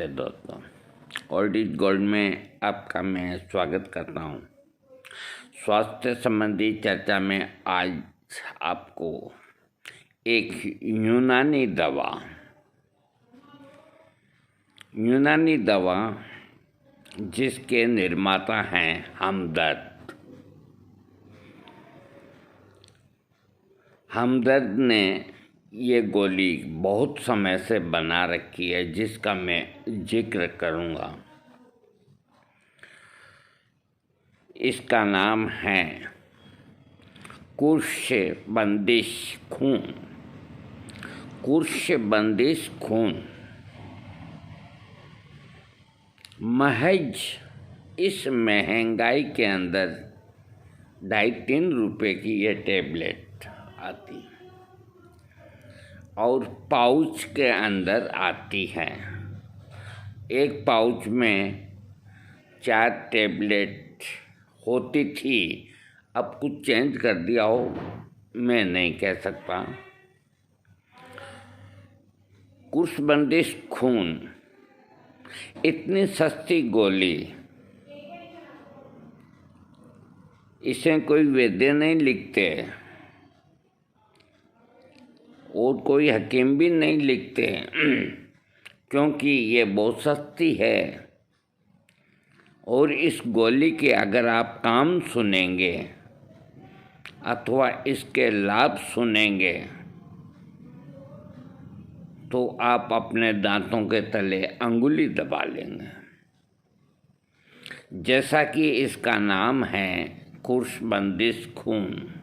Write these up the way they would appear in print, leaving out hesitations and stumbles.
नमस्ते दोस्तों, old is gold में आपका मैं स्वागत करता हूँ। स्वास्थ्य संबंधी चर्चा में आज आपको एक यूनानी दवा जिसके निर्माता हैं हमदर्द ने ये गोली बहुत समय से बना रखी है, जिसका मैं जिक्र करूँगा। इसका नाम है कुर्शबंदिश खून। महज इस महंगाई के अंदर 2.5-3 रुपये की ये टेबलेट आती और पाउच के अंदर आती है। एक पाउच में 4 टेबलेट होती थी, अब कुछ चेंज कर दिया हो, मैं नहीं कह सकता। कुर्शबंदिश खून इतनी सस्ती गोली, इसे कोई वैद्य नहीं लिखते और कोई हकीम भी नहीं लिखते क्योंकि ये बहुत सस्ती है। और इस गोली के अगर आप काम सुनेंगे अथवा इसके लाभ सुनेंगे तो आप अपने दांतों के तले अंगुली दबा लेंगे। जैसा कि इसका नाम है कुर्शबंदिश खून,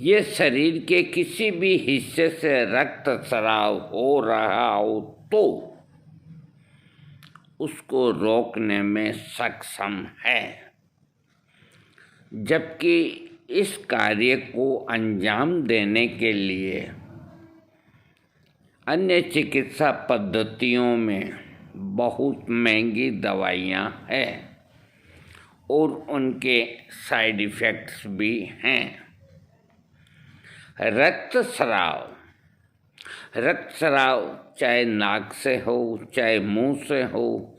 ये शरीर के किसी भी हिस्से से रक्त स्राव हो रहा हो तो उसको रोकने में सक्षम है, जबकि इस कार्य को अंजाम देने के लिए अन्य चिकित्सा पद्धतियों में बहुत महंगी दवाइयाँ हैं और उनके साइड इफ़ेक्ट्स भी हैं। रक्तस्राव चाहे नाक से हो, चाहे मुंह से हो,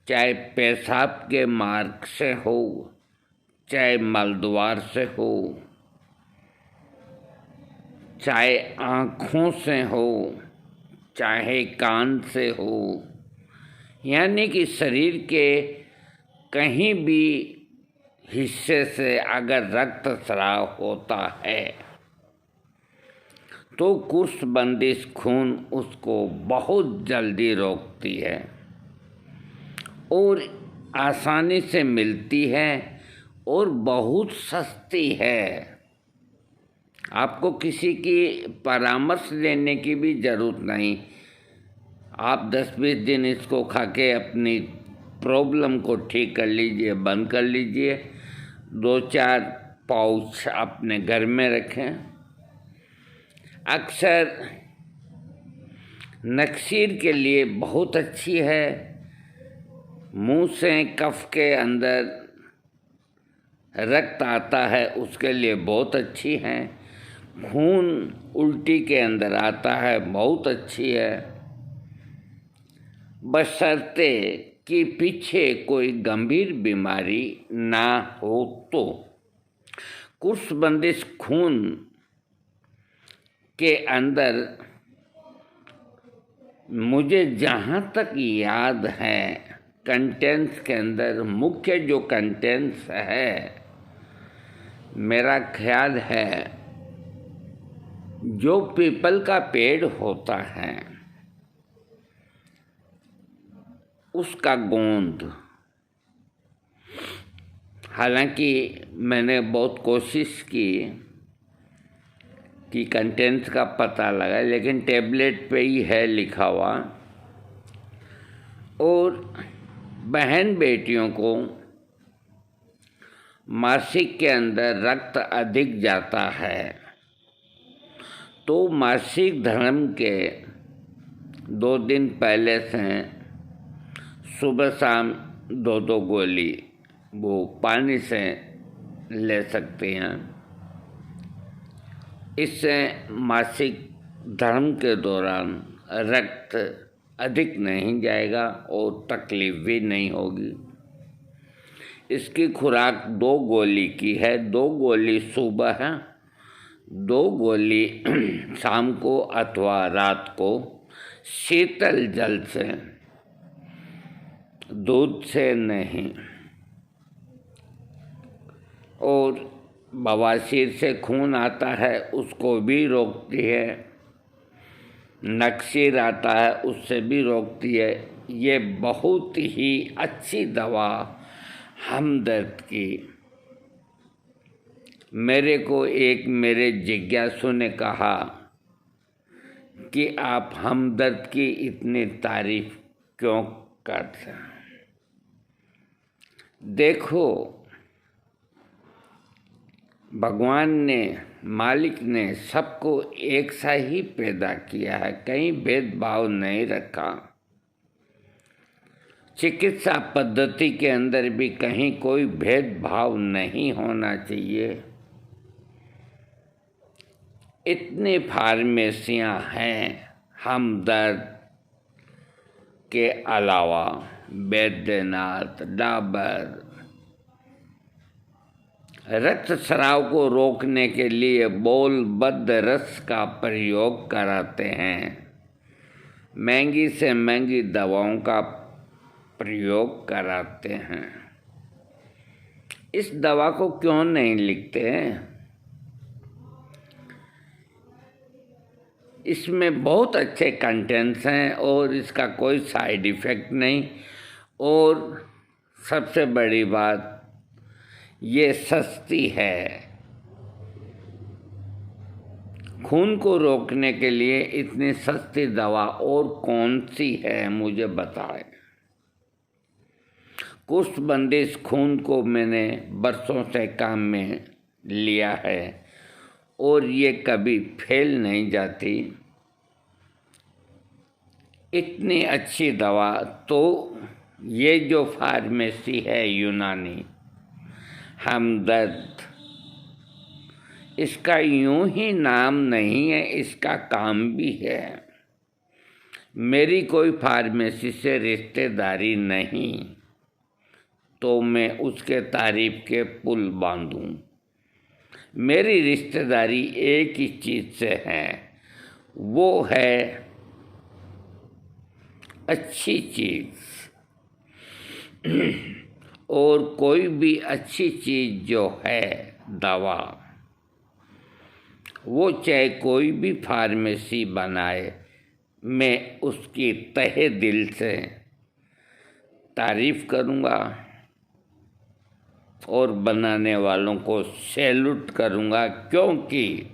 चाहे पेशाब के मार्ग से हो, चाहे मलद्वार से हो, चाहे आँखों से हो, चाहे कान से हो, यानी कि शरीर के कहीं भी हिस्से से अगर रक्तस्राव होता है तो कुर्शबंदिश खून उसको बहुत जल्दी रोकती है और आसानी से मिलती है और बहुत सस्ती है। आपको किसी की परामर्श लेने की भी ज़रूरत नहीं। आप 10-20 दिन इसको खा के अपनी प्रॉब्लम को ठीक कर लीजिए, बंद कर लीजिए। 2-4 पाउच अपने घर में रखें। अक्सर नक्सीर के लिए बहुत अच्छी है। मुंह से कफ के अंदर रक्त आता है उसके लिए बहुत अच्छी है। खून उल्टी के अंदर आता है, बहुत अच्छी है, बशर्ते कि पीछे कोई गंभीर बीमारी ना हो तो। कुर्शबंदिश खून के अंदर मुझे जहाँ तक याद है कंटेंट्स के अंदर मुख्य जो कंटेंट्स है, मेरा ख्याल है जो पीपल का पेड़ होता है उसका गोंद। हालांकि मैंने बहुत कोशिश की कि कंटेंट्स का पता लगा, लेकिन टेबलेट पे ही है लिखा हुआ। और बहन बेटियों को मासिक के अंदर रक्त अधिक जाता है तो मासिक धर्म के 2 दिन पहले से सुबह शाम 2-2 गोली वो पानी से ले सकते हैं। इससे मासिक धर्म के दौरान रक्त अधिक नहीं जाएगा और तकलीफ भी नहीं होगी। इसकी खुराक 2 गोली की है। 2 गोली सुबह है, 2 गोली शाम को अथवा रात को शीतल जल से, दूध से नहीं। और बवासीर से खून आता है उसको भी रोकती है, नक्सीर आता है उससे भी रोकती है। ये बहुत ही अच्छी दवा हमदर्द की। मेरे को एक मेरे जिज्ञासु ने कहा कि आप हमदर्द की इतनी तारीफ क्यों करते हैं? देखो, भगवान ने, मालिक ने सबको एक सा ही पैदा किया है, कहीं भेदभाव नहीं रखा। चिकित्सा पद्धति के अंदर भी कहीं कोई भेदभाव नहीं होना चाहिए। इतनी फार्मेसियां हैं हमदर्द के अलावा, बैद्यनाथ, डाबर। रक्तस्राव को रोकने के लिए बोलबद्ध रस का प्रयोग कराते हैं। महंगी से महंगी दवाओं का प्रयोग कराते हैं। इस दवा को क्यों नहीं लिखते हैं? इसमें बहुत अच्छे कंटेंट्स हैं और इसका कोई साइड इफ़ेक्ट नहीं। और सबसे बड़ी बात, ये सस्ती है। खून को रोकने के लिए इतनी सस्ती दवा और कौन सी है, मुझे बताएं। कुछ बंदिश खून को मैंने बरसों से काम में लिया है और ये कभी फेल नहीं जाती। इतनी अच्छी दवा। तो ये जो फार्मेसी है यूनानी हमदर्द, इसका यूं ही नाम नहीं है, इसका काम भी है। मेरी कोई फार्मेसी से रिश्तेदारी नहीं तो मैं उसके तारीफ के पुल बांधूं। मेरी रिश्तेदारी एक ही चीज़ से है, वो है अच्छी चीज़। और कोई भी अच्छी चीज़ जो है दवा, वो चाहे कोई भी फार्मेसी बनाए, मैं उसकी तहे दिल से तारीफ़ करूँगा और बनाने वालों को सैल्यूट करूँगा, क्योंकि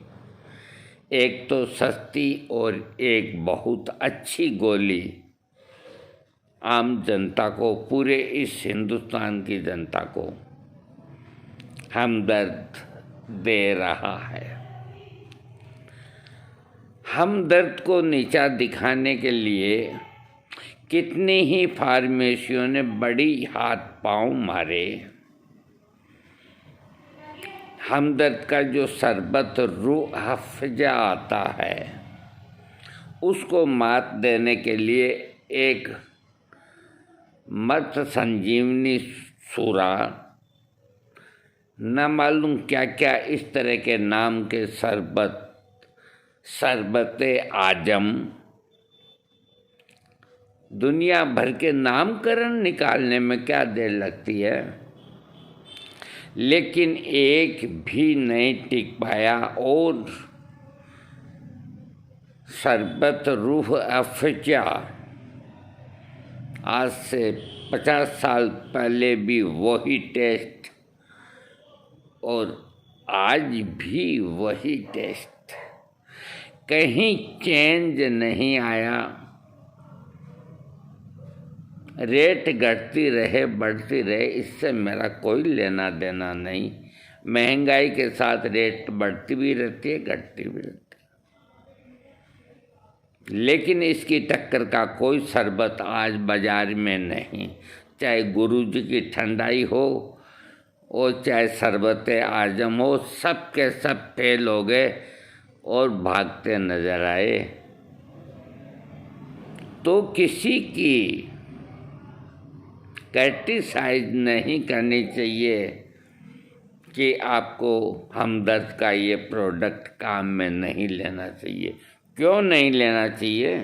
एक तो सस्ती और एक बहुत अच्छी गोली आम जनता को, पूरे इस हिंदुस्तान की जनता को हमदर्द दे रहा है। हमदर्द को नीचा दिखाने के लिए कितनी ही फार्मेसियों ने बड़ी हाथ पांव मारे। हमदर्द का जो शरबत रूह अफ़ज़ा आता है, उसको मात देने के लिए एक मर्त संजीवनी सूरा, न मालूम क्या क्या इस तरह के नाम के शरबत आजम, दुनिया भर के नामकरण निकालने में क्या देर लगती है, लेकिन एक भी नहीं टिक पाया। और शरबत रूह अफ़ज़ा आज से 50 साल पहले भी वही टेस्ट और आज भी वही टेस्ट, कहीं चेंज नहीं आया। रेट घटती रहे बढ़ती रहे, इससे मेरा कोई लेना देना नहीं। महंगाई के साथ रेट बढ़ती भी रहती है, घटती भी रहती है, लेकिन इसकी टक्कर का कोई शरबत आज बाज़ार में नहीं। चाहे गुरुजी की ठंडाई हो और चाहे शरबत आजम हो, सब के सब फेल हो गए और भागते नज़र आए। तो किसी की क्रिटिसाइज नहीं करनी चाहिए कि आपको हमदर्द का ये प्रोडक्ट काम में नहीं लेना चाहिए। क्यों नहीं लेना चाहिए?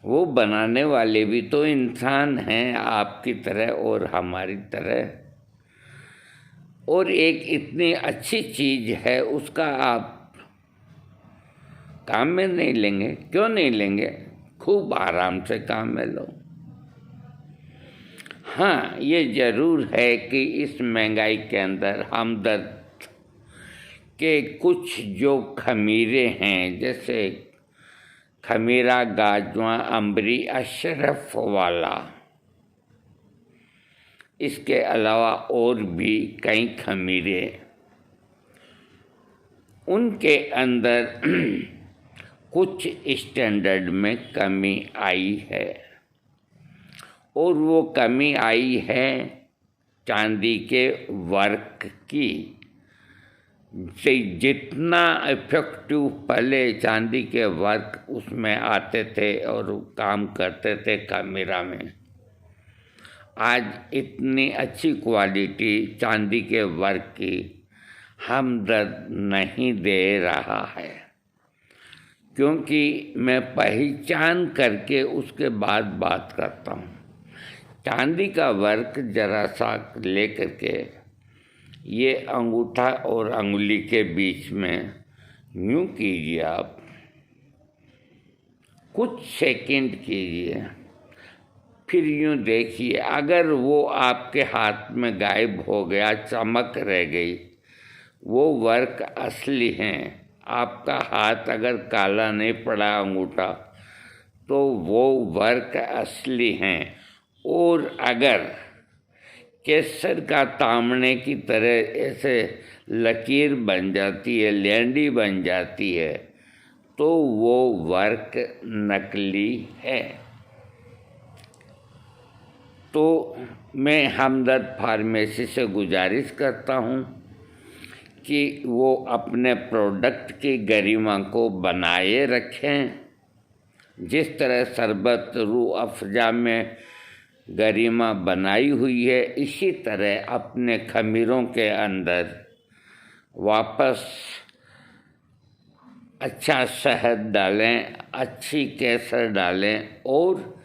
वो बनाने वाले भी तो इंसान हैं आपकी तरह और हमारी तरह, और एक इतनी अच्छी चीज़ है उसका आप काम में नहीं लेंगे। क्यों नहीं लेंगे? खूब आराम से काम में लो। हाँ, ये ज़रूर है कि इस महंगाई के अंदर हमदर्द के कुछ जो खमीरे हैं, जैसे खमीरा गाजवा अंबरी अशरफ वाला, इसके अलावा और भी कई खमीरे, उनके अंदर कुछ स्टैंडर्ड में कमी आई है, और वो कमी आई है चांदी के वर्क की। जितना इफेक्टिव पहले चांदी के वर्क उसमें आते थे और काम करते थे खमीरा में, आज इतनी अच्छी क्वालिटी चांदी के वर्क की हमदर्द नहीं दे रहा है, क्योंकि मैं पहचान करके उसके बाद बात करता हूँ। चांदी का वर्क जरा सा ले करके ये अंगूठा और अंगुली के बीच में यूँ कीजिए, आप कुछ सेकंड कीजिए, फिर यूँ देखिए। अगर वो आपके हाथ में गायब हो गया, चमक रह गई, वो वर्क असली हैं। आपका हाथ अगर काला नहीं पड़ा अंगूठा, तो वो वर्क असली हैं। और अगर केसर का तामने की तरह ऐसे लकीर बन जाती है, लेंडी बन जाती है, तो वो वर्क नकली है। तो मैं हमदर्द फार्मेसी से गुजारिश करता हूँ कि वो अपने प्रोडक्ट की गरिमा को बनाए रखें। जिस तरह शरबत रूह अफ़ज़ा में गरिमा बनाई हुई है, इसी तरह अपने खमीरों के अंदर वापस अच्छा शहद डालें, अच्छी केसर डालें, और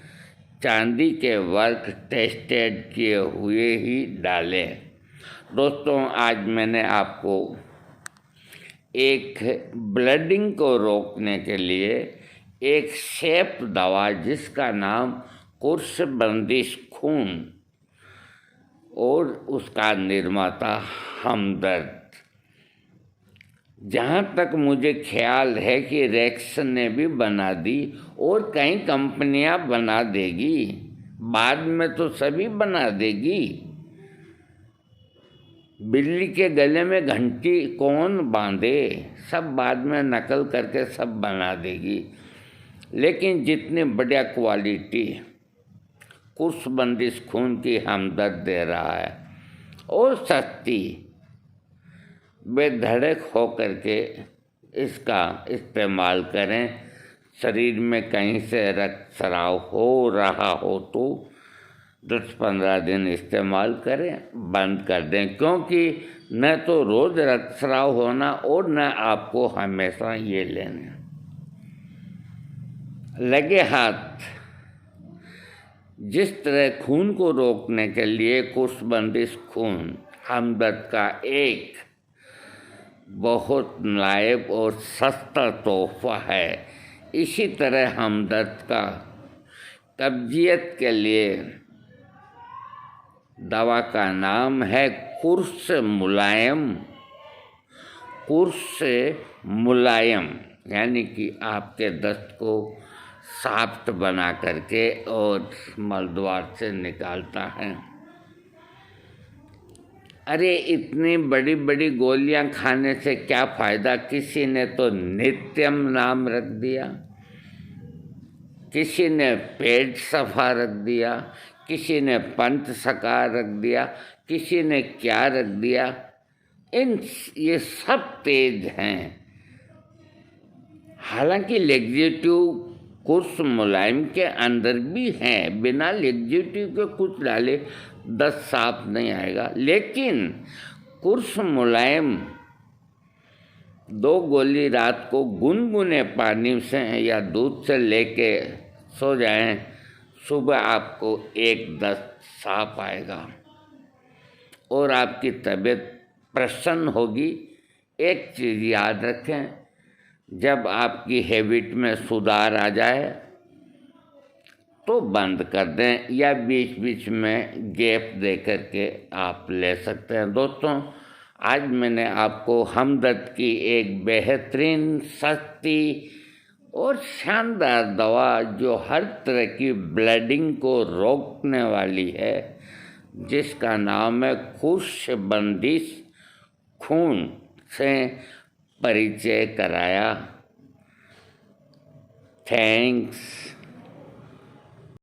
चांदी के वर्क टेस्टेड किए हुए ही डालें। दोस्तों, आज मैंने आपको एक ब्लीडिंग को रोकने के लिए एक सेफ दवा, जिसका नाम कुर्स बंदिश खून, और उसका निर्माता हमदर्द, जहाँ तक मुझे ख्याल है कि रेक्स ने भी बना दी और कई कंपनियाँ बना देगी, बाद में तो सभी बना देगी। बिल्ली के गले में घंटी कौन बांधे, सब बाद में नकल करके सब बना देगी। लेकिन जितनी बढ़िया क्वालिटी कुर्स बंदिश खून की हमदर्द दे रहा है, और सस्ती, बेधड़क हो करके इसका इस्तेमाल करें। शरीर में कहीं से रक्तस्राव हो रहा हो तो 10-15 दिन इस्तेमाल करें, बंद कर दें, क्योंकि न तो रोज़ रक्तस्राव होना और न आपको हमेशा ये लेने। लगे हाथ जिस तरह खून को रोकने के लिए कुर्स बंदिश खून हमदर्द का एक बहुत नायाब और सस्ता तोहफा है, इसी तरह हमदर्द का कब्जियत के लिए दवा का नाम है कुर्स मुलायम। कुर्स मुलायम यानी कि आपके दस्त को सॉफ्ट बना करके और मलद्वार से निकालता है। अरे इतनी बड़ी बड़ी गोलियां खाने से क्या फ़ायदा? किसी ने तो नित्यम नाम रख दिया, किसी ने पेट सफा रख दिया, किसी ने पंच सका रख दिया, किसी ने क्या रख दिया। ये सब तेज हैं। हालांकि लेग्जेटिव कुछ मुलायम के अंदर भी हैं, बिना लेग्जिटिव के कुछ डाले दस्त साफ नहीं आएगा। लेकिन कुछ मुलायम 2 गोली रात को गुनगुने पानी से या दूध से लेके सो जाएं, सुबह आपको एक दस्त साफ आएगा और आपकी तबीयत प्रसन्न होगी। एक चीज़ याद रखें, जब आपकी हैबिट में सुधार आ जाए तो बंद कर दें या बीच बीच में गैप दे करके आप ले सकते हैं। दोस्तों, आज मैंने आपको हमदर्द की एक बेहतरीन, सस्ती और शानदार दवा जो हर तरह की ब्लीडिंग को रोकने वाली है, जिसका नाम है खुश बंदिश, खून से परिचय कराया। थैंक्स।